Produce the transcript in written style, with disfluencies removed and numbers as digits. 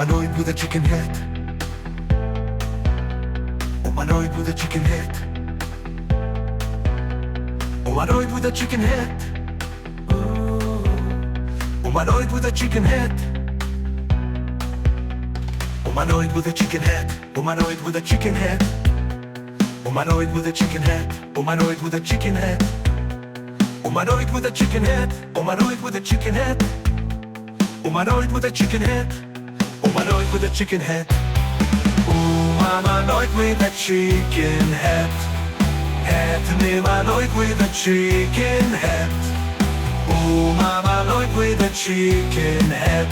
Humanoid with a chicken head. Humanoid with a chicken head. Humanoid with a chicken head. Ooh. Humanoid with a chicken head. Humanoid with a chicken head. Humanoid with a chicken head. Humanoid with a chicken head. Humanoid with a chicken head. Humanoid with a chicken head. Humanoid with a chicken head. Humanoid with a chicken head. Humanoid with a chicken head. Humanoid with a chicken head. Humanoid with a chicken head. Humanoid with a chicken head.